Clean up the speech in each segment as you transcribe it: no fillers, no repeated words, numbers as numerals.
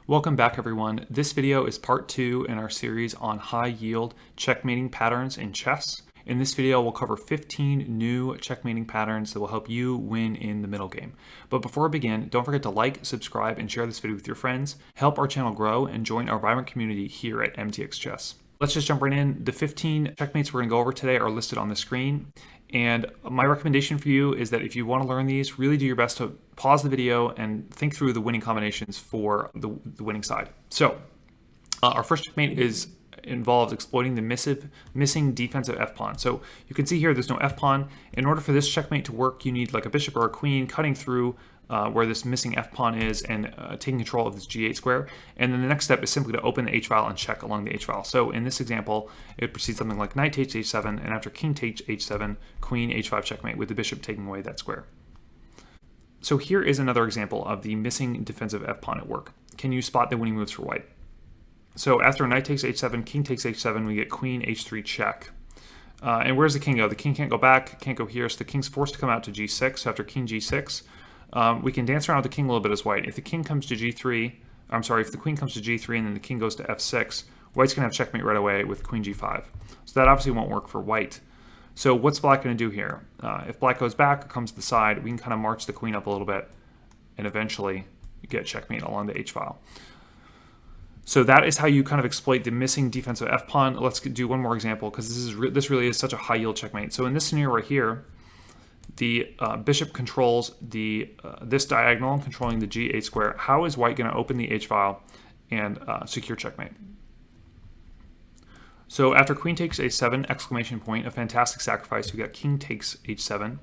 Welcome back, everyone. This video is part 2 in our series on high-yield checkmating patterns in chess. In this video, we'll cover 15 new checkmating patterns that will help you win in the middle game. But before I begin, don't forget to like, subscribe, and share this video with your friends. Help our channel grow and join our vibrant community here at MTX Chess. Let's just jump right in. The 15 checkmates we're going to go over today are listed on the screen. And my recommendation for you is that if you want to learn these, really do your best to pause the video and think through the winning combinations for the winning side. So our first checkmate involves exploiting the missing defensive f-pawn. So you can see here there's no f-pawn. In order for this checkmate to work, you need like a bishop or a queen cutting through where this missing f-pawn is and taking control of this g8 square. And then the next step is simply to open the h-file and check along the h-file. So in this example, it proceeds something like knight takes h7, and after king takes h7, queen h5 checkmate with the bishop taking away that square. So here is another example of the missing defensive f-pawn at work. Can you spot the winning moves for white? So after knight takes h7, king takes h7, we get queen h3 check. And where's the king go? The king can't go back, can't go here, so the king's forced to come out to g6. So after king g6, we can dance around with the king a little bit as white. If the king comes to g3, if the queen comes to g3 and then the king goes to f6, white's gonna have checkmate right away with queen g5. So that obviously won't work for white. So what's black gonna do here? If black goes back or comes to the side, we can kind of march the queen up a little bit and eventually get checkmate along the h-file. So that is how you kind of exploit the missing defensive f-pawn. Let's do one more example because this really is such a high yield checkmate. So in this scenario right here, the bishop controls this diagonal, controlling the g8 square. How is white going to open the h-file and secure checkmate? So after queen takes a7, exclamation point, a fantastic sacrifice, we got king takes h7.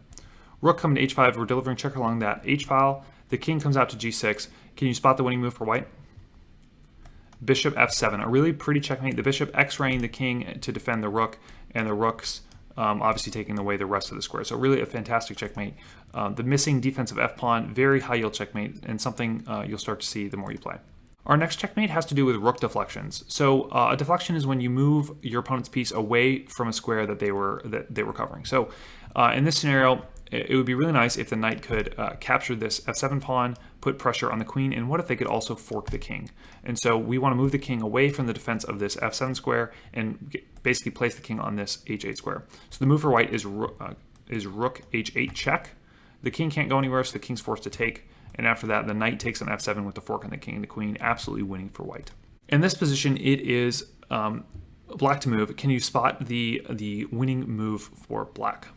Rook coming to h5, we're delivering check along that h-file. The king comes out to g6. Can you spot the winning move for white? Bishop f7, a really pretty checkmate. The bishop x-raying the king to defend the rook, and the rook's obviously taking away the rest of the square. So really a fantastic checkmate. The missing defensive f-pawn, very high yield checkmate, and something you'll start to see the more you play. Our next checkmate has to do with rook deflections. So a deflection is when you move your opponent's piece away from a square that they were covering. So in this scenario, it would be really nice if the knight could capture this f7 pawn, put pressure on the queen, and what if they could also fork the king? And so we want to move the king away from the defense of this f7 square and basically place the king on this h8 square. So the move for white is rook h8 check. The king can't go anywhere, so the king's forced to take. And after that, the knight takes on f7 with the fork on the king and the queen, absolutely winning for white. In this position, it is black to move. Can you spot the winning move for black?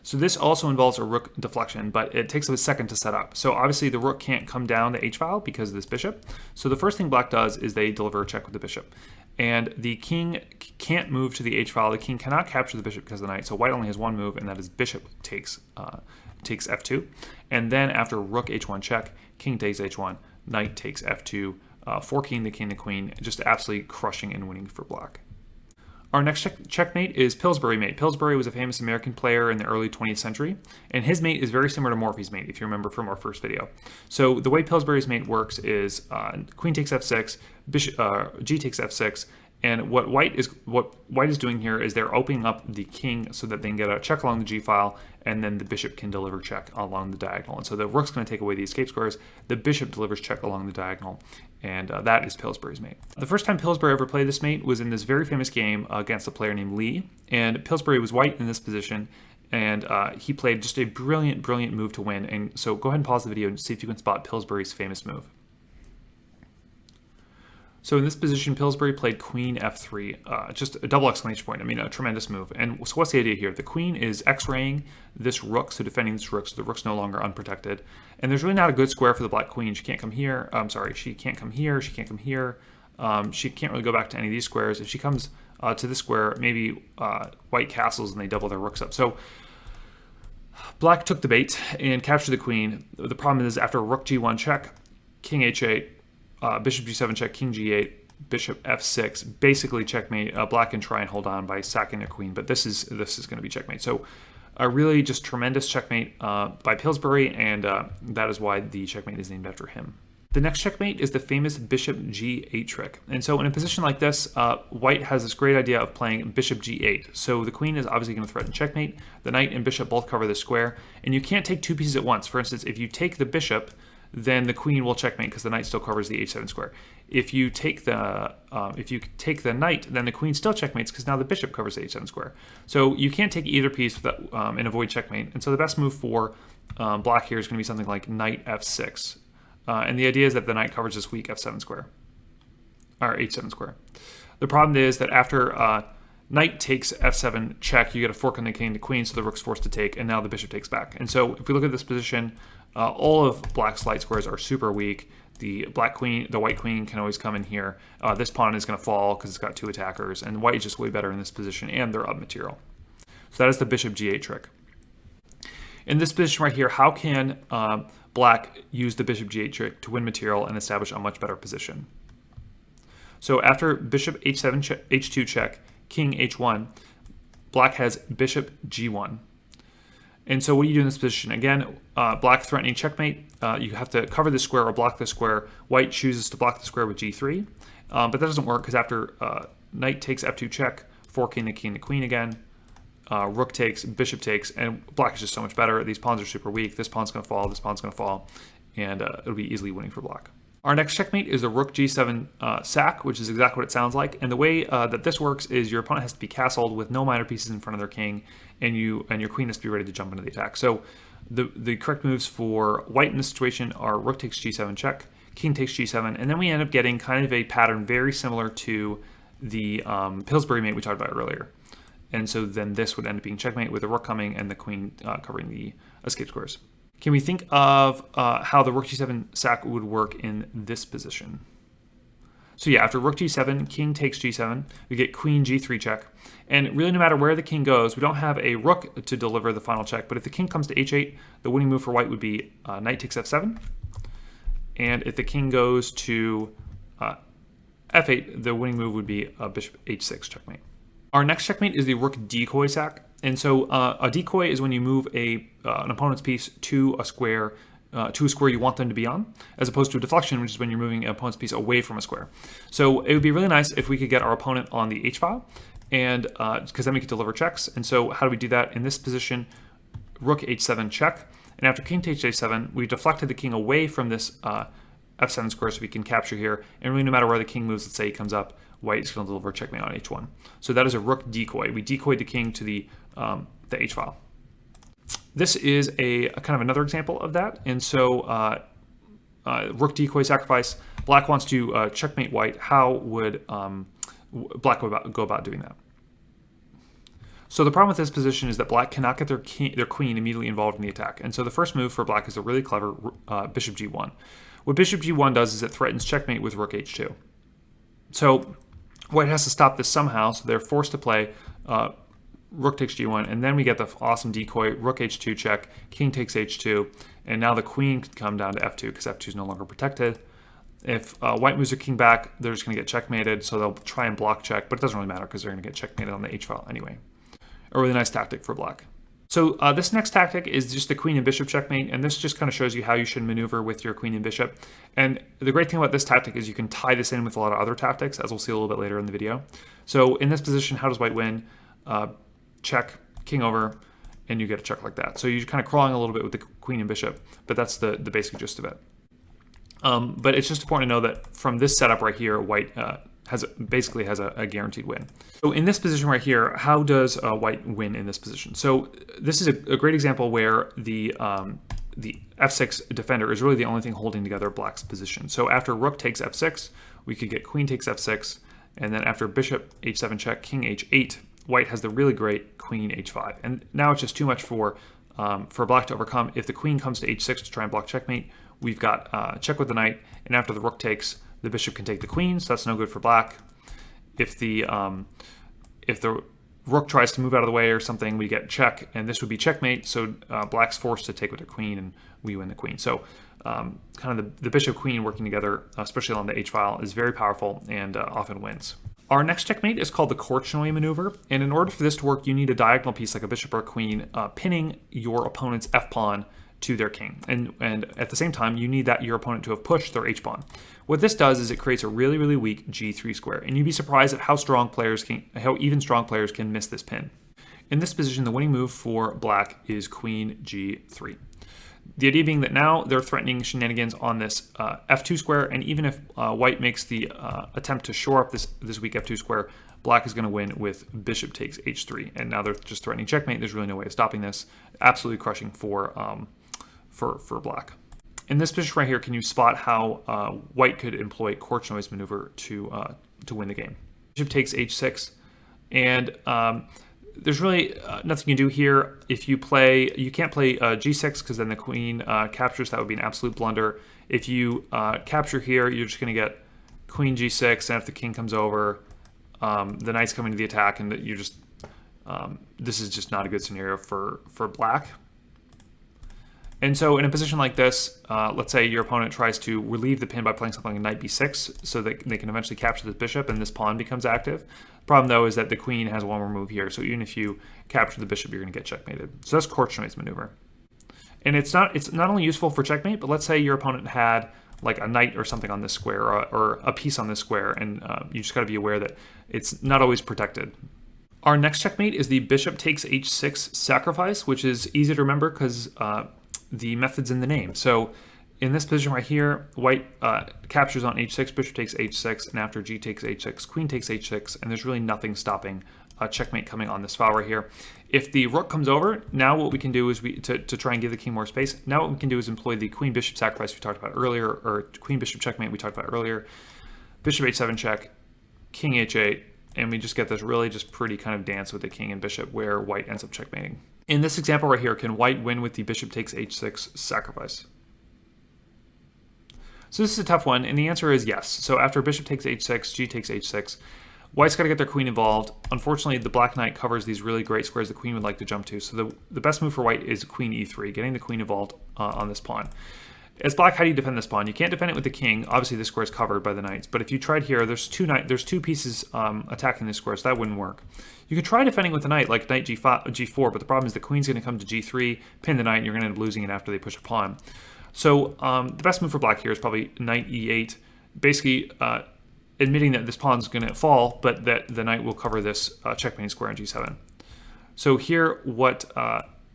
So this also involves a rook deflection, but it takes a second to set up. So obviously the rook can't come down the h-file because of this bishop. So the first thing black does is they deliver a check with the bishop. And the king can't move to the h-file. The king cannot capture the bishop because of the knight. So white only has one move, and that is bishop takes f2. And then after rook h1 check, king takes h1, knight takes f2, forking the king and queen, just absolutely crushing and winning for black. Our next checkmate is Pillsbury Mate. Pillsbury was a famous American player in the early 20th century, and his mate is very similar to Morphy's mate, if you remember from our first video. So the way Pillsbury's mate works is queen takes f6, bishop, g takes f6, and what white is doing here is they're opening up the king so that they can get a check along the g-file, and then the bishop can deliver check along the diagonal. And so the rook's going to take away the escape squares, the bishop delivers check along the diagonal, and that is Pillsbury's mate. The first time Pillsbury ever played this mate was in this very famous game against a player named Lee, and Pillsbury was white in this position, and he played just a brilliant move to win. And so go ahead and pause the video and see if you can spot Pillsbury's famous move. So in this position, Pillsbury played queen f3, just a double exclamation point. I mean, a tremendous move. And so what's the idea here? The queen is x-raying this rook, so defending this rook, so the rook's no longer unprotected. And there's really not a good square for the black queen. She can't come here. I'm sorry, she can't come here. She can't come here. She can't really go back to any of these squares. If she comes to this square, maybe white castles and they double their rooks up. So black took the bait and captured the queen. The problem is after rook g1 check, king h8, bishop g7 check, king g8, bishop f6, basically checkmate. Black can try and hold on by sacking their queen, but this is going to be checkmate. So a really just tremendous checkmate by Pillsbury, and that is why the checkmate is named after him. The next checkmate is the famous bishop g8 trick. And so in a position like this, white has this great idea of playing bishop g8. So the queen is obviously going to threaten checkmate. The knight and bishop both cover the square, and you can't take two pieces at once. For instance, if you take the bishop, then the queen will checkmate because the knight still covers the h7 square. If you take the knight, then the queen still checkmates because now the bishop covers the h7 square. So you can't take either piece without, and avoid checkmate. And so the best move for black here is going to be something like knight f6. And the idea is that the knight covers this weak f7 square, or h7 square. The problem is that after knight takes f7 check, you get a fork on the king to queen, so the rook's forced to take, and now the bishop takes back. And so if we look at this position, all of black's light squares are super weak. The white queen can always come in here. This pawn is going to fall because it's got 2 attackers, and white is just way better in this position, and they're up material. So that is the bishop g8 trick. In this position right here, how can black use the bishop g8 trick to win material and establish a much better position? So after bishop h7 h2 check, king h1, black has bishop g1. And so what do you do in this position? Again, black threatening checkmate. You have to cover the square or block the square. White chooses to block the square with g3. But that doesn't work because after knight takes f2 check, forking the king, the queen again, rook takes, bishop takes, and black is just so much better. These pawns are super weak. This pawn's going to fall, this pawn's going to fall, and it'll be easily winning for black. Our next checkmate is the rook g7 sack, which is exactly what it sounds like. And the way that this works is your opponent has to be castled with no minor pieces in front of their king, and your queen has to be ready to jump into the attack. So the correct moves for white in this situation are rook takes g7 check, king takes g7, and then we end up getting kind of a pattern very similar to the Pillsbury mate we talked about earlier. And so then this would end up being checkmate with the rook coming and the queen covering the escape squares. Can we think of how the rook g7 sack would work in this position? So yeah, after rook g7, king takes g7, we get queen g3 check. And really no matter where the king goes, we don't have a rook to deliver the final check, but if the king comes to h8, the winning move for white would be knight takes f7. And if the king goes to f8, the winning move would be bishop h6 checkmate. Our next checkmate is the rook decoy sack. And so a decoy is when you move an opponent's piece to a square you want them to be on, as opposed to a deflection, which is when you're moving an opponent's piece away from a square. So it would be really nice if we could get our opponent on the h-file, and because then we could deliver checks. And so how do we do that? In this position, rook h7 check, and after king takes h7, we deflected the king away from this f7 square so we can capture here, and really no matter where the king moves, let's say he comes up, white is going to deliver checkmate on h1. So that is a rook decoy. We decoyed the king to the h-file. This is a kind of another example of that. And so rook decoy sacrifice, black wants to checkmate white. How would black go about doing that? So the problem with this position is that black cannot get their queen immediately involved in the attack. And so the first move for black is a really clever bishop g1. What bishop g1 does is it threatens checkmate with rook h2. So white has to stop this somehow, so they're forced to play rook takes g1, and then we get the awesome decoy, rook h2 check, king takes h2, and now the queen can come down to f2 because f2 is no longer protected. If white moves their king back, they're just going to get checkmated, so they'll try and block check, but it doesn't really matter because they're going to get checkmated on the h-file anyway. A really nice tactic for black. So this next tactic is just the queen and bishop checkmate, and this just kind of shows you how you should maneuver with your queen and bishop. And the great thing about this tactic is you can tie this in with a lot of other tactics, as we'll see a little bit later in the video. So in this position, how does white win? Check, king over, and you get a check like that. So you're kind of crawling a little bit with the queen and bishop, but that's the basic gist of it. But it's just important to know that from this setup right here, white basically has a guaranteed win. So in this position right here, how does white win in this position? So this is a great example where the f6 defender is really the only thing holding together black's position. So after rook takes f6, we could get queen takes f6, and then after bishop h7 check, king h8, white has the really great queen h5. And now it's just too much for black to overcome. If the queen comes to h6 to try and block checkmate, we've got check with the knight, and after the rook takes, the bishop can take the queen, so that's no good for black. If the rook tries to move out of the way or something, we get check, and this would be checkmate, so black's forced to take with the queen, and we win the queen. So kind of the bishop-queen working together, especially on the h-file, is very powerful and often wins. Our next checkmate is called the Korchnoi maneuver, and in order for this to work, you need a diagonal piece like a bishop or a queen pinning your opponent's f-pawn to their king, and at the same time, you need your opponent to have pushed their h-pawn. What this does is it creates a really, really weak g3 square, and you'd be surprised at how even strong players can miss this pin. In this position, the winning move for black is queen g3. The idea being that now they're threatening shenanigans on this f2 square, and even if white makes the attempt to shore up this weak f2 square, black is going to win with bishop takes h3, and now they're just threatening checkmate. There's really no way of stopping this. Absolutely crushing for black. In this position right here, can you spot how white could employ court noise maneuver to win the game? Bishop takes h6, and there's really nothing you can do here. If you can't play g6 because then the queen captures. That would be an absolute blunder. If you capture here, you're just going to get queen g6, and if the king comes over, the knight's coming to the attack, and you just this is just not a good scenario for black. And so in a position like this, let's say your opponent tries to relieve the pin by playing something like knight b6 so that they can eventually capture the bishop and this pawn becomes active. Problem though is that the queen has one more move here, so even if you capture the bishop, you're going to get checkmated. So that's court noise maneuver. And it's not only useful for checkmate, but let's say your opponent had like a knight or something on this square, or a piece on this square, and you just got to be aware that it's not always protected. Our next checkmate is the bishop takes h6 sacrifice, which is easy to remember because the method's in the name. So in this position right here, white captures on h6, bishop takes h6, and after g takes h6, queen takes h6, and there's really nothing stopping checkmate coming on this file right here. If the rook comes over, now what we can do is to try and give the king more space, now what we can do is employ the queen bishop sacrifice we talked about earlier, or queen bishop checkmate we talked about earlier, bishop h7 check, king h8, and we just get this really just pretty kind of dance with the king and bishop where white ends up checkmating. In this example right here, can white win with the bishop takes h6 sacrifice? So this is a tough one, and the answer is yes. So after bishop takes h6, g takes h6, white's got to get their queen involved. Unfortunately, the black knight covers these really great squares the queen would like to jump to. So the best move for white is queen e3, getting the queen involved on this pawn. As black, how do you defend this pawn? You can't defend it with the king. Obviously, this square is covered by the knights. But if you tried here, there's two pieces attacking this square, so that wouldn't work. You could try defending with the knight, like knight g4, but the problem is the queen's going to come to g3, pin the knight, and you're going to end up losing it after they push a pawn. So the best move for black here is probably knight e8, basically admitting that this pawn's going to fall, but that the knight will cover this checkmating square on g7. So here, what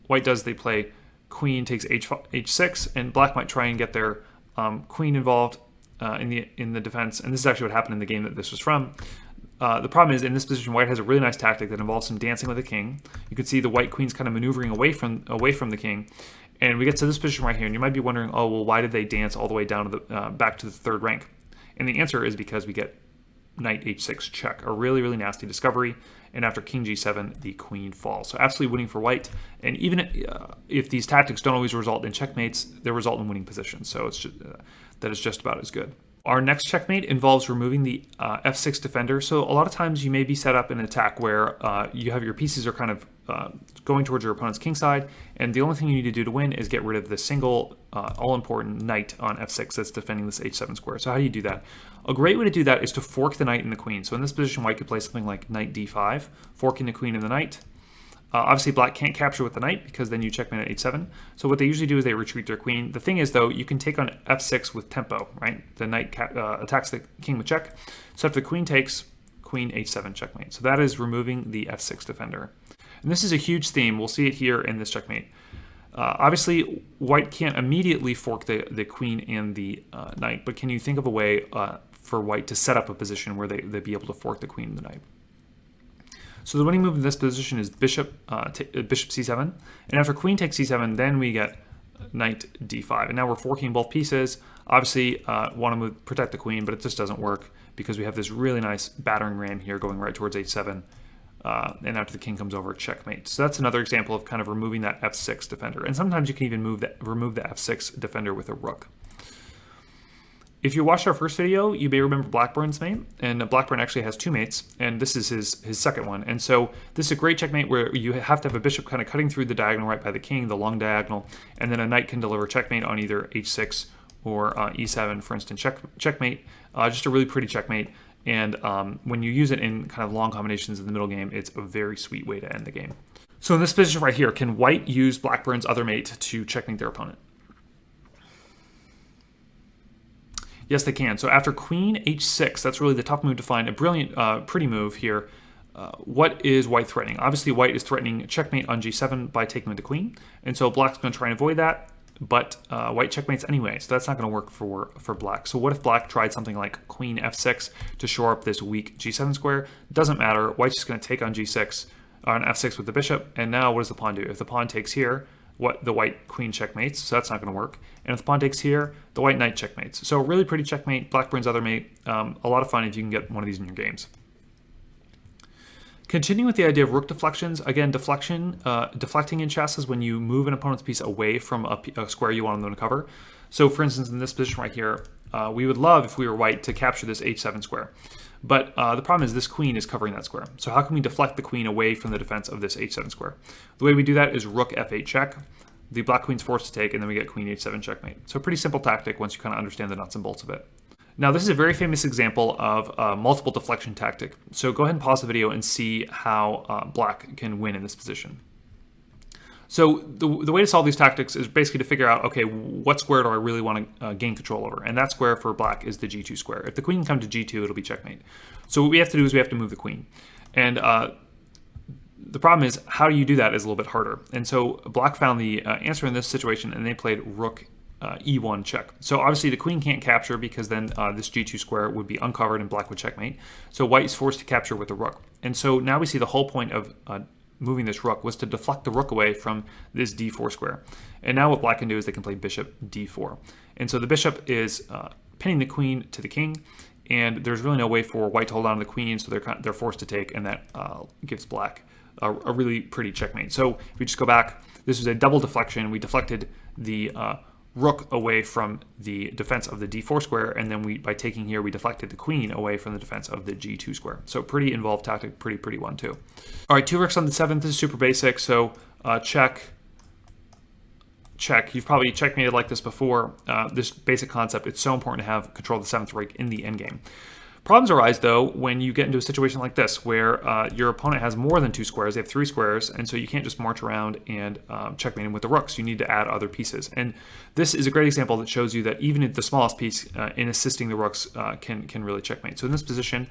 white does, they play queen takes h6, and black might try and get their queen involved in the defense. And this is actually what happened in the game that this was from. The problem is, in this position, white has a really nice tactic that involves some dancing with the king. You can see the white queen's kind of maneuvering away from the king. And we get to this position right here, and you might be wondering, oh, well, why did they dance all the way down to the back to the third rank? And the answer is because we get knight h6 check, a really, really nasty discovery. And after king g7, the queen falls. So absolutely winning for white. And even if these tactics don't always result in checkmates, they result in winning positions. So it's just, that is just about as good. Our next checkmate involves removing the f6 defender. So a lot of times you may be set up in an attack where you have your pieces are kind of going towards your opponent's king side, and the only thing you need to do to win is get rid of the single all-important knight on f6 that's defending this h7 square. So how do you do that? A great way to do that is to fork the knight and the queen. So in this position, white could play something like knight d5, forking the queen and the knight. Obviously, black can't capture with the knight because then you checkmate at h7. So what they usually do is they retreat their queen. The thing is, though, you can take on f6 with tempo, right? The knight attacks the king with check. So if the queen takes, queen h7 checkmate. So that is removing the f6 defender. And this is a huge theme. We'll see it here in this checkmate. Obviously, white can't immediately fork the queen and the knight, but can you think of a way for white to set up a position where they'd be able to fork the queen and the knight? So the winning move in this position is bishop c7, and after queen takes c7, then we get knight d5, and now we're forking both pieces. Obviously, want to protect the queen, but it just doesn't work because we have this really nice battering ram here going right towards h7, and after the king comes over, checkmate. So that's another example of kind of removing that f6 defender, and sometimes you can even remove the f6 defender with a rook. If you watched our first video, you may remember Blackburns Mate, and Blackburn actually has two mates, and this is his second one. And so this is a great checkmate where you have to have a bishop kind of cutting through the diagonal right by the king, the long diagonal, and then a knight can deliver checkmate on either h6 or e7, for instance, checkmate. Just a really pretty checkmate, and when you use it in kind of long combinations in the middle game, it's a very sweet way to end the game. So in this position right here, can white use Blackburn's other mate to checkmate their opponent? Yes, they can. So after queen h6, that's really the tough move to find. A brilliant, pretty move here. What is white threatening? Obviously, white is threatening checkmate on g7 by taking with the queen. And so black's going to try and avoid that. but white checkmates anyway, so that's not going to work for black. So what if black tried something like queen f6 to shore up this weak g7 square? Doesn't matter. White's just going to take on g6, on f6 with the bishop, and now what does the pawn do? If the pawn takes here, the white queen checkmates, so that's not going to work. And if the pawn takes here, the white knight checkmates. So really pretty checkmate, Blackburn's other mate. A lot of fun if you can get one of these in your games. Continuing with the idea of rook deflections, again, deflecting in chess is when you move an opponent's piece away from a square you want them to cover. So for instance, in this position right here, we would love, if we were white, to capture this h7 square. But the problem is this queen is covering that square. So how can we deflect the queen away from the defense of this h7 square? The way we do that is rook f8 check. The black queen's forced to take, and then we get queen h7 checkmate. So pretty simple tactic once you kind of understand the nuts and bolts of it. Now this is a very famous example of a multiple deflection tactic. So go ahead and pause the video and see how black can win in this position. So the way to solve these tactics is basically to figure out, okay, what square do I really want to gain control over? And that square for black is the g2 square. If the queen can come to g2, it'll be checkmate. So what we have to do is we have to move the queen. And the problem is, how do you do that is a little bit harder. And so black found the answer in this situation, and they played rook e1 check. So obviously the queen can't capture because then this g2 square would be uncovered and black would checkmate. So white is forced to capture with the rook. And so now we see the whole point of moving this rook was to deflect the rook away from this d4 square. And now what black can do is they can play bishop d4. And so the bishop is pinning the queen to the king, and there's really no way for white to hold on to the queen, so they're forced to take, and that gives black a really pretty checkmate. So if we just go back, this was a double deflection. We deflected the rook away from the defense of the d4 square, and then by taking here, we deflected the queen away from the defense of the g2 square. So pretty involved tactic, pretty one too. All right, 2 rooks on the 7th. This is super basic. So check. You've probably checkmated like this before. This basic concept, it's so important to have control of the 7th rook in the endgame. Problems arise, though, when you get into a situation like this, where your opponent has more than 2 squares. They have 3 squares, and so you can't just march around and checkmate them with the rooks. You need to add other pieces. And this is a great example that shows you that even if the smallest piece in assisting the rooks can really checkmate. So in this position,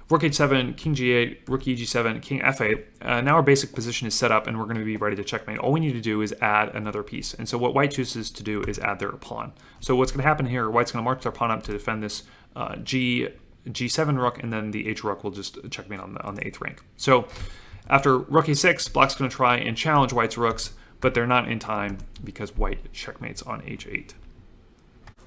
rook h7, king g8, rook eg7, king f8. Now our basic position is set up, and we're going to be ready to checkmate. All we need to do is add another piece. And so what white chooses to do is add their pawn. So what's going to happen here, white's going to march their pawn up to defend this g7 rook, and then the h rook will just checkmate on the 8th rank. So after rook a6, black's going to try and challenge white's rooks, but they're not in time because white checkmates on h8.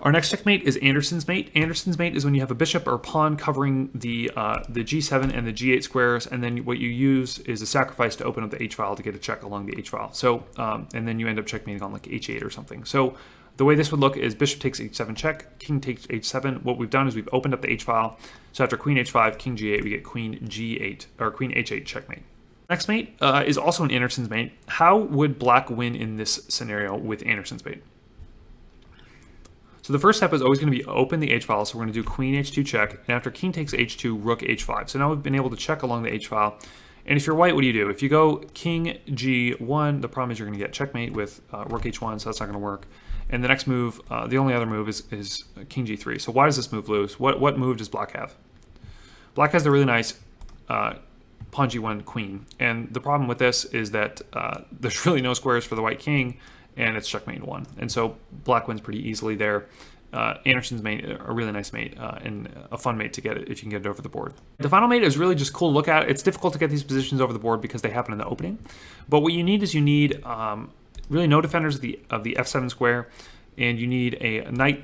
Our next checkmate is Anderson's mate. Anderson's mate is when you have a bishop or pawn covering the g7 and the g8 squares, and then what you use is a sacrifice to open up the h file to get a check along the h file. So and then you end up checkmating on like h8 or something. So the way this would look is bishop takes h7 check, king takes h7. What we've done is we've opened up the h file. So after queen h5, king g8, we get queen g8 or queen h8 checkmate. Next mate is also an Anderson's mate. How would black win in this scenario with Anderson's mate? So the first step is always going to be open the h file. So we're going to do queen h2 check, and after king takes h2, rook h5. So now we've been able to check along the h file. And if you're white, what do? If you go king g1, the problem is you're going to get checkmate with rook h1, so that's not going to work. And the next move, the only other move is king g3. So why does this move lose? What move does black have? Black has the really nice pawn g1 queen. And the problem with this is that there's really no squares for the white king, and it's checkmate 1. And so black wins pretty easily there. Anderson's mate, a really nice mate, and a fun mate to get it if you can get it over the board. The final mate is really just cool to look at. It's difficult to get these positions over the board because they happen in the opening. But what you need is really no defenders of the f7 square, and you need a knight,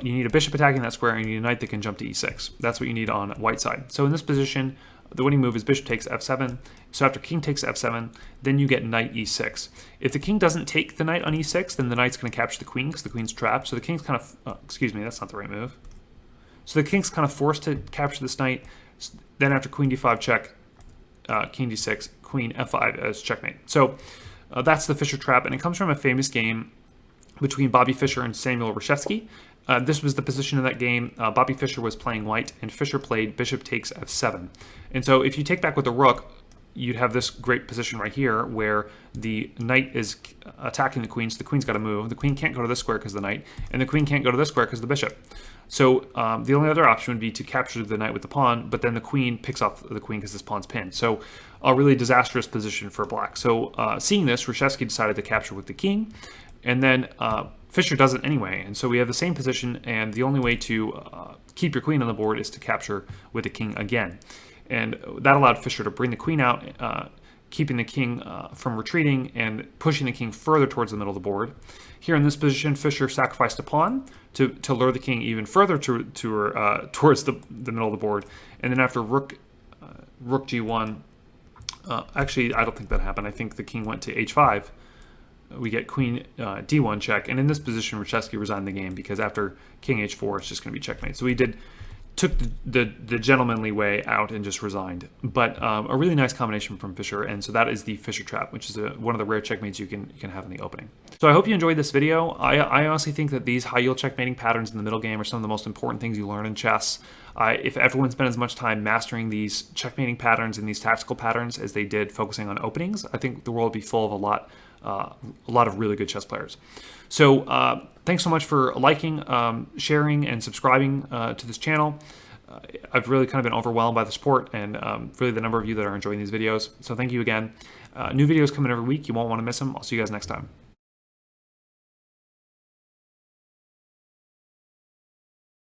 you need a bishop attacking that square, and you need a knight that can jump to e6. That's what you need on white side. So in this position, the winning move is bishop takes f7. So after king takes f7, then you get knight e6. If the king doesn't take the knight on e6, then the knight's going to capture the queen because the queen's trapped. So the king's kind of, excuse me, that's not the right move. So the king's kind of forced to capture this knight. Then after queen d5 check, king d6, queen f5 as checkmate. So that's the Fischer trap, and it comes from a famous game between Bobby Fischer and Samuel Reshevsky. This was the position of that game. Bobby Fischer was playing white, and Fischer played bishop takes f7. And so if you take back with the rook, you'd have this great position right here where the knight is attacking the queen, so the queen's got to move. The queen can't go to this square because of the knight, and the queen can't go to this square because of the bishop. So the only other option would be to capture the knight with the pawn, but then the queen picks off the queen because this pawn's pinned. So a really disastrous position for black. So seeing this, Reshevsky decided to capture with the king, and then Fischer does it anyway, and so we have the same position, and the only way to keep your queen on the board is to capture with the king again. And that allowed Fischer to bring the queen out, keeping the king from retreating and pushing the king further towards the middle of the board. Here in this position, Fischer sacrificed a pawn to lure the king even further towards the middle of the board. And then after rook g1, actually, I don't think that happened. I think the king went to h5. We get queen d1 check, and in this position, Reshevsky resigned the game because after king h4, it's just going to be checkmate. So he took the gentlemanly way out and just resigned. But a really nice combination from Fischer, and so that is the Fischer trap, which is one of the rare checkmates you can have in the opening. So I hope you enjoyed this video. I honestly think that these high yield checkmating patterns in the middle game are some of the most important things you learn in chess. If everyone spent as much time mastering these checkmating patterns and these tactical patterns as they did focusing on openings, I think the world would be full of a lot of really good chess players. So thanks so much for liking, sharing, and subscribing to this channel. I've really kind of been overwhelmed by the support and really the number of you that are enjoying these videos. So thank you again. New videos coming every week. You won't want to miss them. I'll see you guys next time.